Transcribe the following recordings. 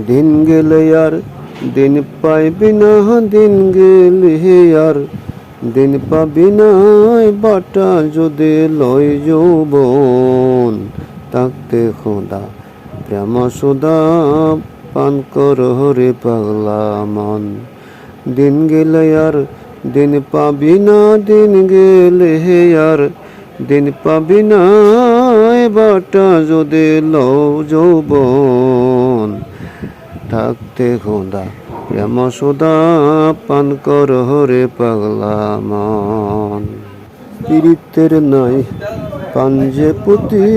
দিন গেলে আর দিন পাইবি না, দিন গেলে আর দিন পাবি না, বাটা যদি লয় যৌবন। থাকতে খোদা প্রেম সুদা পান কর রে পাগলা মন। দিন গেলে আর দিন পাবি না, দিন গেলে আর দিন পাবি না, বাটা যদি লও যৌবন। থাকতে খোদা প্রেম সুদা পান কর রে পাগলা মন। পীড়িতের নাই পাঞ্জে পুঁতি,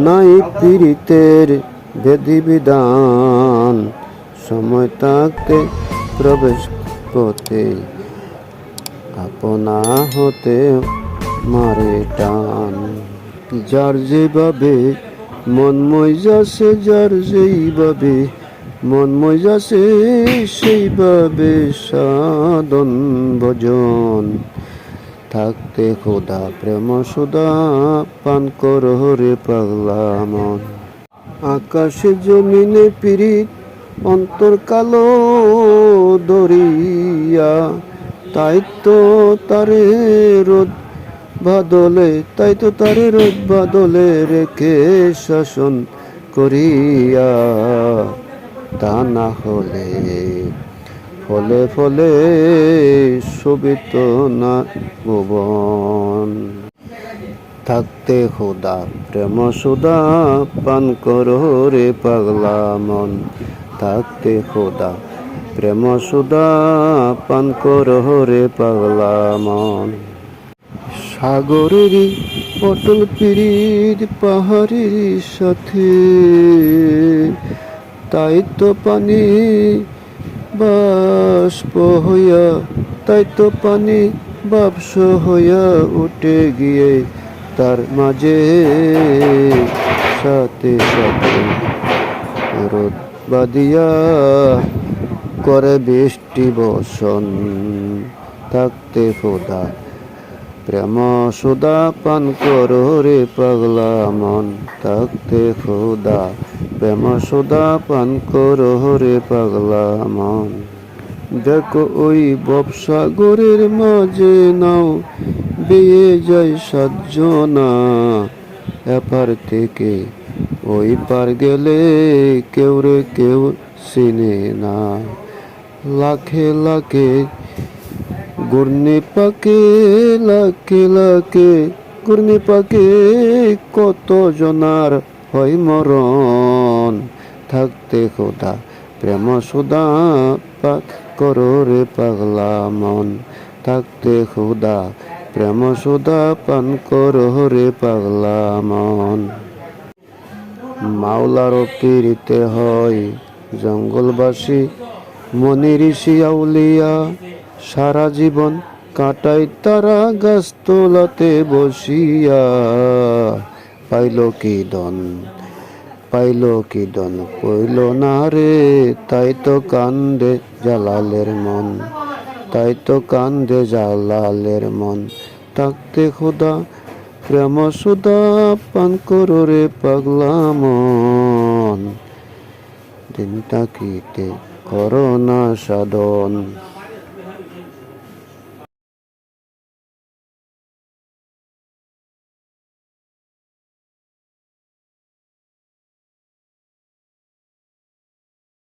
নাই পীড়িতের বেধি বিধান। সময় থাকতে প্রবেশ পথে আপনা হতে মারে টান। যার যেভাবে মন মইজাছে, যার যেইভাবে মন মইজাছে, সেইভাবে সাধন ভজন। থাকতে খোদা প্রেম সুদা পান কর রে পাগলা মন। আকাশে জমিনে পীড়িত অন্তর কালো দরিয়া, তাই তো তারে রোদ বাদলে, তাই তো তারে রোদ বাদলে রেখে শাসন করিয়া। তা না হলে ফলে ফলে শোভিত না ভুবন। থাকতে খোদা প্রেম সুদা পান কর রে পাগলা মন। থাকতে খোদা প্রেম সুদা পান কর রে পাগলা মন। সাগরেরই অটল পীড়িত পাহাড়ের সাথে, তাই তো পানি বাষ্প হইয়া, তাই তো পানি বাষ্প হইয়া উঠে গিয়ে তার মাঝে সাথে সাথে রোদ বাদিয়া করে বৃষ্টি বর্ষণ। থাকতে খোদা প্রেম সুদা পান কর রে পাগলা মন। থাকতে খোদা প্রেম সুদা পান কর রে পাগলা মন। দেখো ওই ভবসাগরের মাঝে নাও বেয়ে যায় সাতজনা, এপার থেকে ওই পার গেলে কেউ রে কেউ চিনে না। লাখে লাখে ঘূর্ণি পাকে, লাখে লাখে ঘূর্ণি পাকে, কত জনার হয় মরণ। থাকতে খোদা প্রেম সুদা পান কর রে পাগলা মন। থাকতে খোদা প্রেম সুদা পান কর রে পাগলা মন। মাওলার পীড়িতে হয় জঙ্গলবাসী, মনি ঋষি আউলিয়া, সারা জীবন কাটাই তারা গাছতলাতে বসিয়া। পাইল কি দন, পাইল কি দন পইল না রে, তাই তো কান্দে জালালের মন। তাই তো কান্দে জালালের মন। থাকতে খোদা প্রেম সুদা পান কর রে পাগলা মন। দিন তাকিতে করোনা সাধন।